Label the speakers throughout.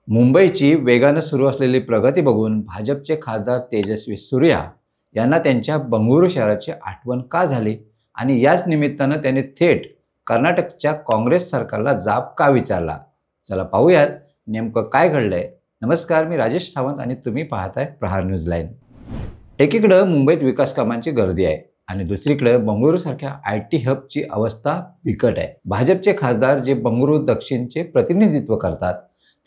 Speaker 1: मुंबईची वेगानं सुरू असलेली प्रगती बघून भाजपचे खासदार तेजस्वी सूर्या यांना त्यांच्या बंगळुरू शहराची आठवण का झाली आणि याच निमित्तानं त्यांनी थेट कर्नाटकच्या काँग्रेस सरकारला जाब का विचारला? चला पाहूयात नेमकं काय घडलंय. नमस्कार, मी राजेश सावंत आणि तुम्ही पाहताय प्रहार न्यूज लाईन. एकीकडं मुंबईत विकास कामांची गर्दी आहे आणि दुसरीकडे बंगळुरूसारख्या IT हबची अवस्था बिकट आहे. भाजपचे खासदार जे बंगळुरू दक्षिणचे प्रतिनिधित्व करतात,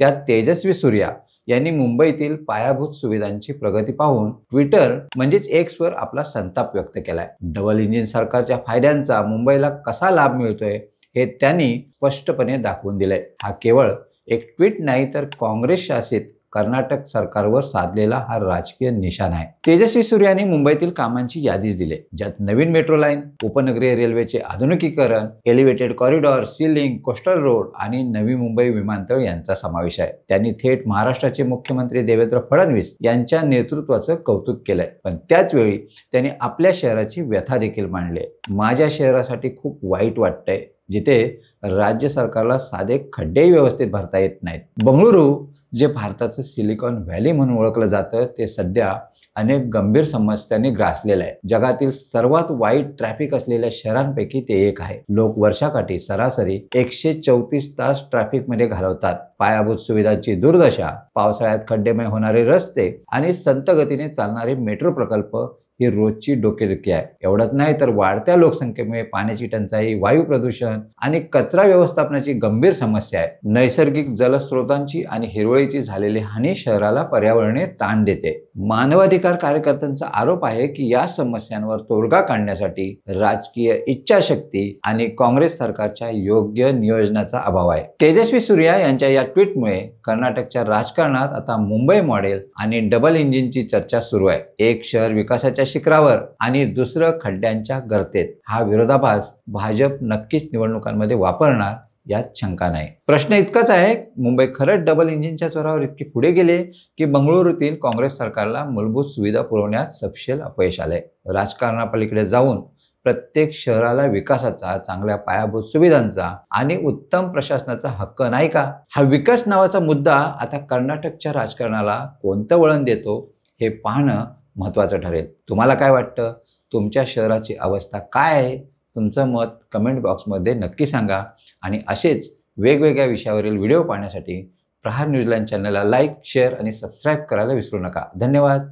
Speaker 1: त्यात तेजस्वी सूर्या यांनी मुंबईतील पायाभूत सुविधांची प्रगती पाहून ट्विटर म्हणजेच एक्सवर आपला संताप व्यक्त केलाय. डबल इंजिन सरकारच्या फायद्यांचा मुंबईला कसा लाभ मिळतोय हे त्यांनी स्पष्टपणे दाखवून दिलंय. हा केवळ एक ट्विट नाही, तर काँग्रेस शासित कर्नाटक सरकारवर साधलेला हा राजकीय निशाणा आहे. तेजस्वी सूर्यानी मुंबईतील कामांची यादीच दिली, ज्यात नवीन मेट्रो लाईन, उपनगरीय रेल्वेचे आधुनिकीकरण, elevated corridor, sea link, coastal road आणि नवी मुंबई विमानतळ यांचा समावेश आहे. त्यांनी थेट महाराष्ट्राचे मुख्यमंत्री देवेंद्र फडणवीस यांच्या नेतृत्वाचं कौतुक केलंय, पण त्याच वेळी त्यांनी आपल्या शहराची व्यथा देखील मांडली. माझ्या शहरासाठी खूप वाईट वाटतंय, जिथे राज्य सरकारला साधे खड्डेही व्यवस्थित भरता येत नाहीत. बंगळुरू जे भारताचं सिलिकॉन व्हॅली म्हणून ओळखलं जातं, ते सध्या अनेक गंभीर समस्यांनी ग्रासलेलं आहे. जगातील सर्वात वाईट ट्रॅफिक असलेल्या शहरांपैकी ते एक आहे. लोक वर्षाकाठी सरासरी 134 तास ट्रॅफिकमध्ये घालवतात. पायाभूत सुविधांची दुर्दशा, पावसाळ्यात खड्डेमय होणारे रस्ते आणि संत गतीने चालणारे मेट्रो प्रकल्प ही रोजची डोकेदुखी आहे. एवढंच नाही, तर वाढत्या लोकसंख्येमुळे पाण्याची टंचाई, वायू प्रदूषण आणि कचरा व्यवस्थापनाची गंभीर समस्या आहे. नैसर्गिक जलस्रोतांची आणि हिरवळीची झालेली हानी शहराला पर्यावरणीय ताण देते. मानवाधिकार कार्यकर्त्यांचा आरोप आहे की या समस्यांवर तोडगा काढण्यासाठी राजकीय इच्छाशक्ती आणि काँग्रेस सरकारच्या योग्य नियोजनाचा अभाव आहे. तेजस्वी सूर्या यांच्या या ट्विटमुळे कर्नाटकच्या राजकारणात आता मुंबई मॉडेल आणि डबल इंजिनची चर्चा सुरू आहे. एक शहर विकासाच्या शिखरावर आणि दुसरं खड्ड्यांच्या गर्तेत. हा विरोधाभास भाजप नक्कीच निवडणुकांमध्ये वापरणार यात शंका नाही. प्रश्न इतकाच आहे, मुंबई खरंच डबल इंजिनच्या जोरावर इतकी पुढे गेले की बंगळुरूतील काँग्रेस सरकारला मूलभूत सुविधा पुरवण्यात सपशेल अपयश आलंय? राजकारणापलीकडे जाऊन प्रत्येक शहराला विकासाचा, चांगल्या पायाभूत सुविधांचा आणि उत्तम प्रशासनाचा हक्क नाही का? हा विकास नावाचा मुद्दा आता कर्नाटकच्या राजकारणाला कोणतं वळण देतो हे पाहणं महत्त्वाचं ठरेल. तुम्हाला काय वाटतं? तुमच्या शहराची अवस्था काय आहे? तुमचं मत कमेंट बॉक्समध्ये नक्की सांगा आणि असेच वेगवेगळ्या विषयावरील व्हिडिओ पाहण्यासाठी प्रहार न्यूज लाईन चॅनलला लाईक, शेअर आणि सबस्क्राईब करायला विसरू नका. धन्यवाद.